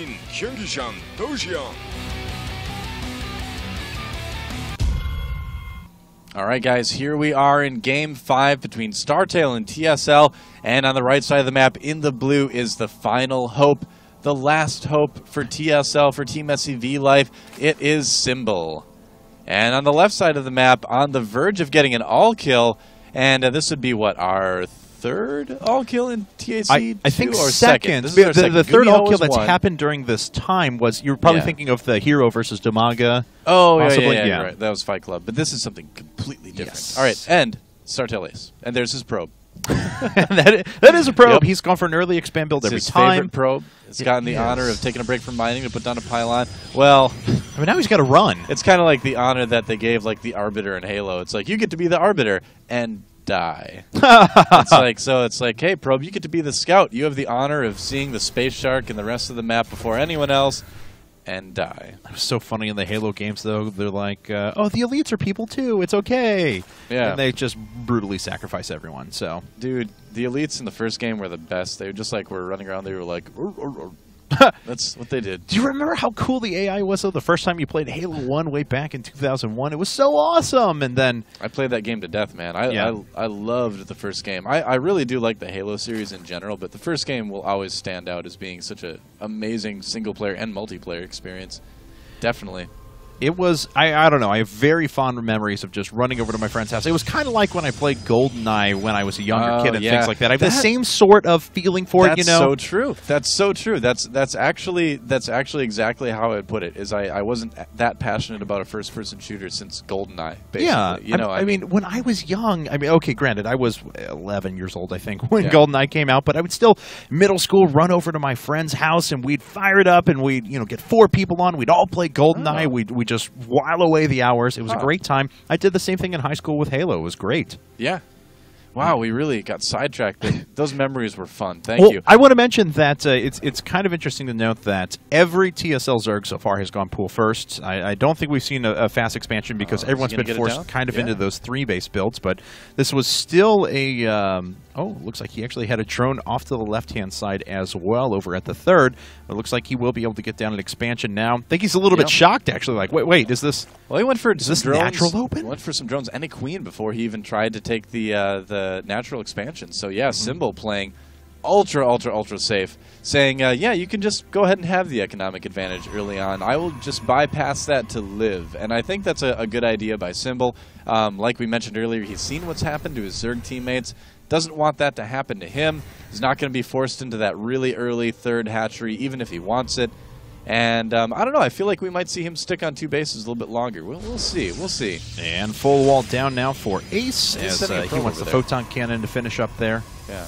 모든 경기장 도시형. All right, guys, here we are in Game 5 between StarTale and TSL, and on the right side of the map in the blue is the final hope, the last hope for TSL, for Team SCV Life. It is ST.Ace. And on the left side of the map, on the verge of getting an all-kill, and this would be, what, our third all-kill in TAC2? I think or second. The third all-kill that's happened during this time was, you're probably thinking of the Hero versus Damaga. Oh, yeah. Right. That was Fight Club. But this is something completely different. Yes. All right, and StarTale.Ace. And there's his probe. that is a probe. Yep. He's gone for an early expand build every his time. Favorite probe. It's gotten the honor of taking a break from mining to put down a pylon. Well, I mean, now he's got to run. It's kind of like the honor that they gave like the Arbiter in Halo. It's like, you get to be the Arbiter and die. It's like, hey, probe, you get to be the scout. You have the honor of seeing the space shark and the rest of the map before anyone else and die. It was so funny in the Halo games, though. They're like, oh, the elites are people, too. It's okay. Yeah. And they just brutally sacrifice everyone, so. Dude, the elites in the first game were the best. They were just like, were running around. They were like, that's what they did. Do you remember how cool the AI was, though, the first time you played Halo 1 way back in 2001? It was so awesome, and then... I played that game to death, man. I loved the first game. I really do like the Halo series in general, but the first game will always stand out as being such an amazing single-player and multiplayer experience. Definitely. It was, I don't know, I have very fond memories of just running over to my friend's house. It was kind of like when I played GoldenEye when I was a younger kid and things like that. I have the same sort of feeling for it, you know? That's so true. That's so true. That's actually exactly how I would put it, is I wasn't that passionate about a first-person shooter since GoldenEye, basically. Yeah, you know, I mean, when I was young, I mean, okay, granted, I was 11 years old, I think, when GoldenEye came out, but I would still, middle school, run over to my friend's house, and we'd fire it up, and we'd, get 4 people on. We'd all play GoldenEye. We'd just while away the hours. It was a great time. I did the same thing in high school with Halo. It was great. Yeah. Wow, we really got sidetracked. Those memories were fun. Thank you. I want to mention that it's kind of interesting to note that every TSL Zerg so far has gone pool first. I don't think we've seen a fast expansion because everyone's been forced kind of into those 3-base builds, but this was still a... looks like he actually had a drone off to the left-hand side as well over at the third. It looks like he will be able to get down an expansion now. I think he's a little bit shocked, actually. Like, wait, is this... Well, he went for some drones. Natural open? He went for some drones and a queen before he even tried to take the natural expansion. So, yeah, ST.Ace playing ultra safe, saying, yeah, you can just go ahead and have the economic advantage early on. I will just bypass that to live. And I think that's a good idea by ST.Ace. Like we mentioned earlier, he's seen what's happened to his Zerg teammates. Doesn't want that to happen to him. He's not going to be forced into that really early third hatchery, even if he wants it. And I don't know. I feel like we might see him stick on 2 bases a little bit longer. We'll see. We'll see. And full wall down now for Ace as he wants the photon cannon to finish up there. Yeah.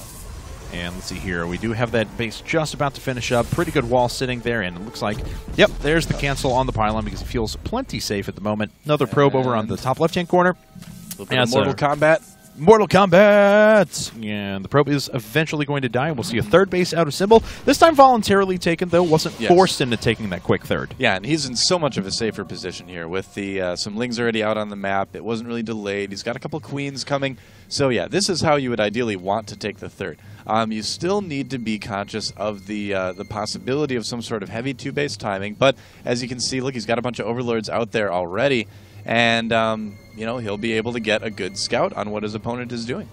And let's see here. We do have that base just about to finish up. Pretty good wall sitting there, and it looks like, yep, there's the cancel on the pylon because he feels plenty safe at the moment. Another probe over on the top left-hand corner. A little bit of Mortal Kombat. Mortal Kombat! And the probe is eventually going to die. We'll see a third base out of ST.Ace. This time voluntarily taken, though. Wasn't forced into taking that quick third. Yeah, and he's in so much of a safer position here with the some lings already out on the map. It wasn't really delayed. He's got a couple queens coming. So, yeah, this is how you would ideally want to take the third. You still need to be conscious of the possibility of some sort of heavy 2-base timing. But as you can see, look, he's got a bunch of overlords out there already. And, he'll be able to get a good scout on what his opponent is doing.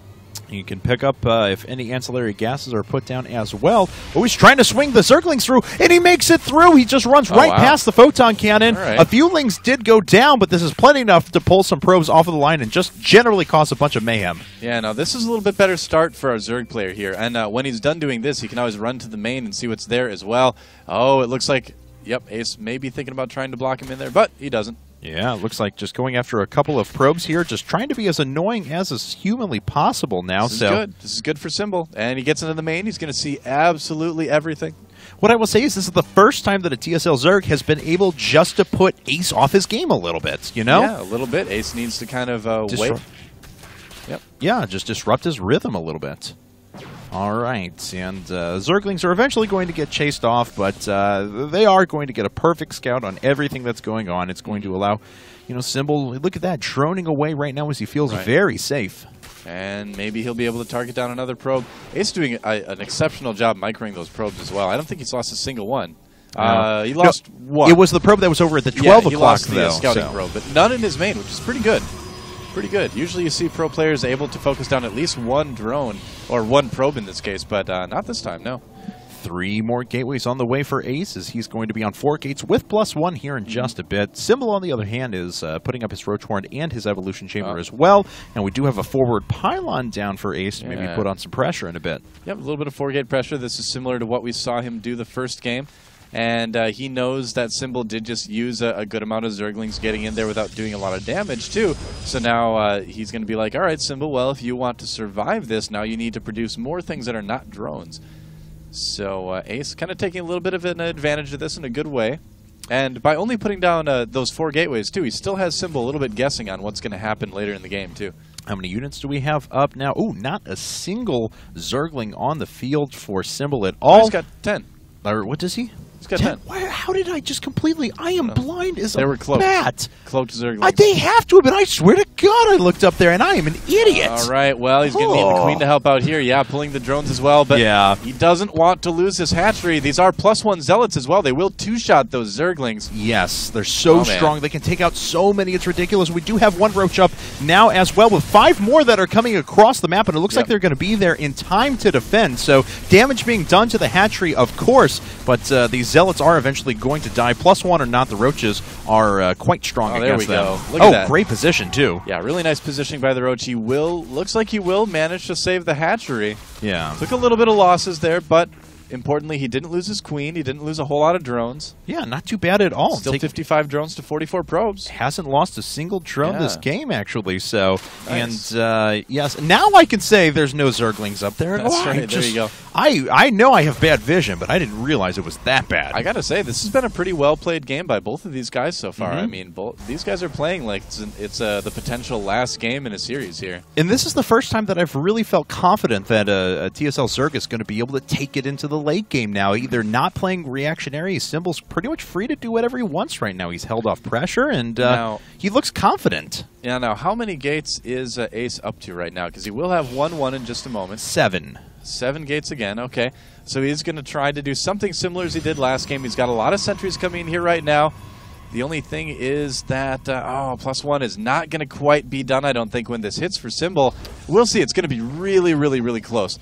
You can pick up if any ancillary gases are put down as well. Oh, he's trying to swing the Zerglings through, and he makes it through. He just runs past the photon cannon. Right. A few lings did go down, but this is plenty enough to pull some probes off of the line and just generally cause a bunch of mayhem. Yeah, no, this is a little bit better start for our Zerg player here. And when he's done doing this, he can always run to the main and see what's there as well. Oh, it looks like, yep, Ace may be thinking about trying to block him in there, but he doesn't. Yeah, it looks like just going after a couple of probes here, just trying to be as annoying as is humanly possible now. This is good. This is good for ST.Ace. And he gets into the main. He's going to see absolutely everything. What I will say is this is the first time that a TSL Zerg has been able just to put Ace off his game a little bit, you know? Yeah, a little bit. Ace needs to kind of wait. Yep. Yeah, just disrupt his rhythm a little bit. All right, and Zerglings are eventually going to get chased off, but they are going to get a perfect scout on everything that's going on. It's going to allow, ST.Ace, look at that, droning away right now as he feels very safe. And maybe he'll be able to target down another probe. Ace doing an exceptional job microing those probes as well. I don't think he's lost a single one. He lost one. It was the probe that was over at the 12 o'clock, he lost though. The scouting probe, but none in his main, which is pretty good. Pretty good. Usually you see pro players able to focus down at least one drone, or one probe in this case, but not this time, no. 3 more gateways on the way for Ace, as he's going to be on 4 gates with +1 here in just a bit. Symbol, on the other hand, is putting up his Roach Horn and his Evolution Chamber as well. And we do have a forward pylon down for Ace to maybe put on some pressure in a bit. Yep, a little bit of 4-gate pressure. This is similar to what we saw him do the first game. And he knows that Symbol did just use a good amount of Zerglings getting in there without doing a lot of damage, too. So now he's going to be like, all right, Symbol, well, if you want to survive this, now you need to produce more things that are not drones. So Ace kind of taking a little bit of an advantage of this in a good way. And by only putting down those 4 gateways, too, he still has Symbol a little bit guessing on what's going to happen later in the game, too. How many units do we have up now? Ooh, not a single Zergling on the field for Symbol at all. He's got 10. Or what does he? He's got 10. How did I just completely... I am blind as they a were cloaked. bat. Cloaked Zerglings. They have to have been. I swear to God, I looked up there, and I am an idiot. All right, well, he's going to need the Queen to help out here. Yeah, pulling the drones as well, but he doesn't want to lose his hatchery. These are +1 Zealots as well. They will 2-shot those Zerglings. Yes, they're so strong. They can take out so many. It's ridiculous. We do have 1 Roach up now as well, with 5 more that are coming across the map, and it looks like they're going to be there in time to defend. So damage being done to the hatchery, of course, but these Zealots are eventually going to die. +1 or not, the Roaches are quite strong against them. There we go. Look at that. Great position, too. Yeah, really nice positioning by the Roach. He looks like he will manage to save the hatchery. Yeah. Took a little bit of losses there, but importantly, he didn't lose his Queen. He didn't lose a whole lot of drones. Yeah, not too bad at all. Still 55 drones to 44 probes. Hasn't lost a single drone this game, actually. So, nice. And yes, now I can say there's no Zerglings up there. That's right. There you go. I know I have bad vision, but I didn't realize it was that bad. I got to say, this has been a pretty well-played game by both of these guys so far. I mean, these guys are playing like it's the potential last game in a series here. And this is the first time that I've really felt confident that a TSL Zerg is going to be able to take it into the late game now. Either not playing reactionary, Symbol's pretty much free to do whatever he wants right now. He's held off pressure, and he looks confident. Yeah, now, how many gates is Ace up to right now? Because he will have 1-1 in just a moment. 7. 7 gates again, okay. So he's going to try to do something similar as he did last game. He's got a lot of sentries coming in here right now. The only thing is that, +1 is not going to quite be done, I don't think, when this hits for Symbol. We'll see. It's going to be really, really, really close.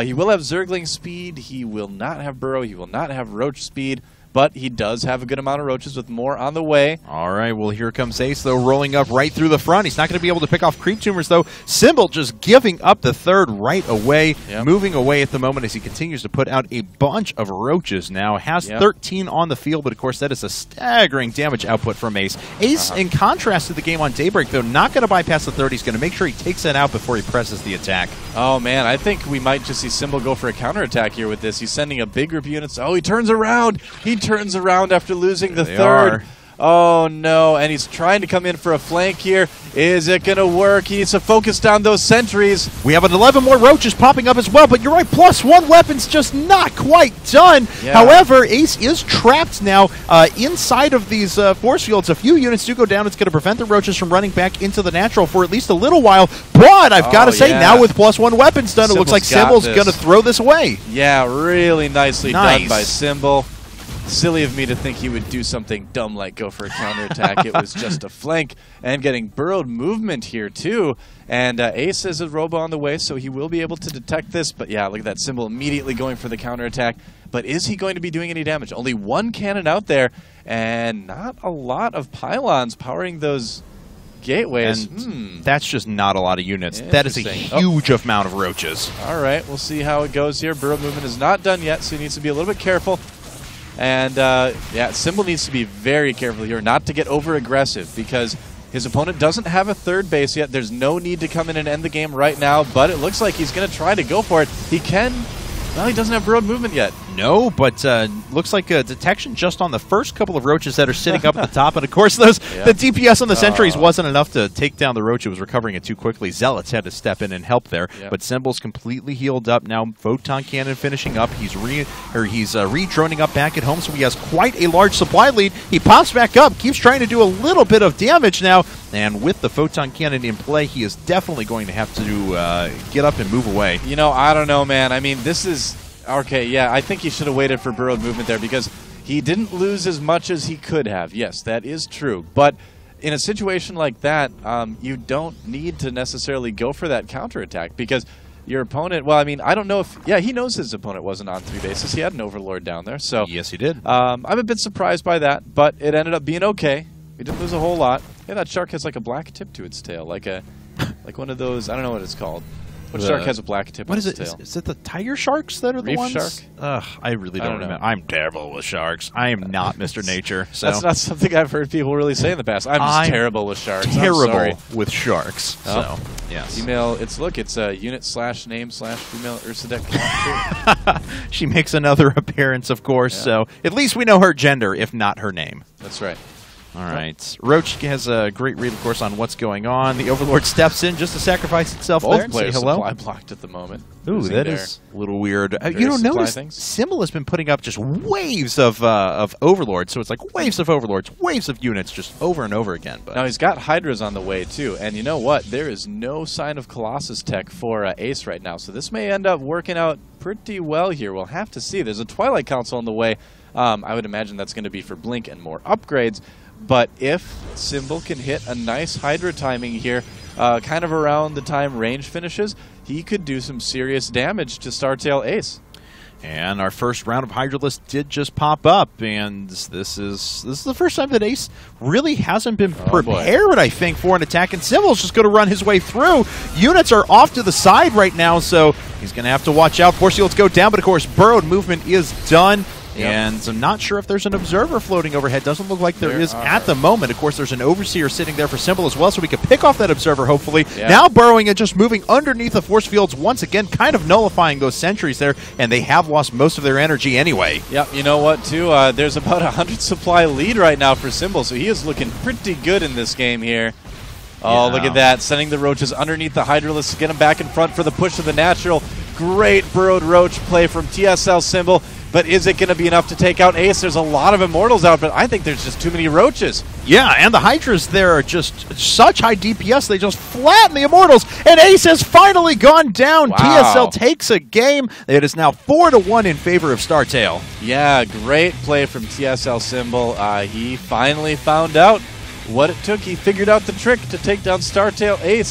He will have Zergling speed. He will not have Burrow. He will not have Roach speed. But he does have a good amount of Roaches with more on the way. All right, well, here comes Ace, though, rolling up right through the front. He's not going to be able to pick off Creep Tumors, though. Symbol just giving up the 3rd right away, moving away at the moment as he continues to put out a bunch of Roaches now. Has 13 on the field, but, of course, that is a staggering damage output from Ace. Ace, in contrast to the game on Daybreak, though, not going to bypass the 30. He's going to make sure he takes that out before he presses the attack. Oh, man, I think we might just see Symbol go for a counterattack here with this. He's sending a big group of units. Oh, he turns around. He turns around after losing the 3rd. Oh, no, and he's trying to come in for a flank here. Is it going to work? He needs to focus down those sentries. We have 11 more Roaches popping up as well, but you're right, +1 weapon's just not quite done. However, Ace is trapped now inside of these force fields. A few units do go down. It's going to prevent the Roaches from running back into the natural for at least a little while. But I've got to say, now with +1 weapons done, it looks like Symbol's going to throw this away. Yeah, really nicely done by Symbol. Silly of me to think he would do something dumb like go for a counterattack. It was just a flank, and getting burrowed movement here too. And Ace has a robo on the way, so he will be able to detect this. But yeah, look at that Symbol immediately going for the counterattack. But is he going to be doing any damage? Only 1 cannon out there, and not a lot of pylons powering those gateways. And that's just not a lot of units. That is a huge amount of Roaches. All right, we'll see how it goes here. Burrow movement is not done yet, so he needs to be a little bit careful. And, yeah, Symbol needs to be very careful here not to get over-aggressive because his opponent doesn't have a 3rd base yet. There's no need to come in and end the game right now, but it looks like he's going to try to go for it. He can. Well, he doesn't have burrowed movement yet. No, but looks like a detection just on the first couple of Roaches that are sitting up at the top. And, of course, the DPS on the sentries wasn't enough to take down the Roach. It was recovering it too quickly. Zealots had to step in and help there. But Symbol's completely healed up now. Photon Cannon finishing up. He's re-droning up back at home, so he has quite a large supply lead. He pops back up, keeps trying to do a little bit of damage now. And with the Photon Cannon in play, he is definitely going to have to get up and move away. You know, I don't know, man. I mean, this is... Okay, yeah, I think he should have waited for burrowed movement there because He didn't lose as much as he could have. Yes, that is true. But in a situation like that, you don't need to necessarily go for that counterattack because your opponent, well, I mean, I don't know if, yeah, he knows his opponent wasn't on 3 bases. He had an Overlord down there. So yes, he did. I'm a bit surprised by that, but it ended up being okay. We didn't lose a whole lot. Yeah, that shark has like a black tip to its tail, like one of those, I don't know what it's called. What shark has a black tip on its tail? Is it the tiger sharks that are the Reef ones? shark? Ugh, I really don't remember. I'm terrible with sharks. I am not Mr. Nature. So. That's not something I've heard people really say in the past. I'm just terrible with sharks. Terrible with sharks. Oh. So, yes. Email, it's unit/name/female Ursadek. She makes another appearance, of course, so at least we know her gender, if not her name. That's right. All right. Roach has a great read, of course, on what's going on. The Overlord steps in just to sacrifice itself Both there and say hello. Supply blocked at the moment. Ooh, that is a little weird. You don't notice ST.Ace has been putting up just waves of Overlords, so it's like waves of Overlords, waves of units just over and over again. But now he's got Hydras on the way, too, and you know what? There is no sign of Colossus tech for Ace right now, so this may end up working out pretty well here. We'll have to see. There's a Twilight Council on the way. I would imagine that's going to be for Blink and more upgrades. But if Symbol can hit a nice Hydra timing here, kind of around the time range finishes, he could do some serious damage to StarTale Ace. And our first round of Hydralisk did just pop up, and this is the first time that Ace really hasn't been prepared, I think, for an attack, and Symbol's just going to run his way through. Units are off to the side right now, so he's going to have to watch out. Force Fields go down, but of course, burrowed movement is done. Yep. And I'm not sure if there's an observer floating overhead. Doesn't look like there is at the moment. Of course, there's an overseer sitting there for Symbol as well, so we can pick off that observer, hopefully. Yeah. Now burrowing and just moving underneath the force fields once again, kind of nullifying those sentries there, and they have lost most of their energy anyway. Yep, you know what, too? There's about a 100 supply lead right now for Symbol, so he is looking pretty good in this game here. Oh, look at that. Sending the Roaches underneath the Hydralisk to get him back in front for the push of the natural. Great burrowed Roach play from TSL.Symbol. But is it going to be enough to take out Ace? There's a lot of Immortals out, but I think there's just too many Roaches. Yeah, and the Hydras there are just such high DPS, they just flatten the Immortals, and Ace has finally gone down. Wow. TSL takes a game. It is now 4-1 in favor of StarTale. Yeah, great play from TSL.Symbol. He finally found out what it took. He figured out the trick to take down StarTale Ace.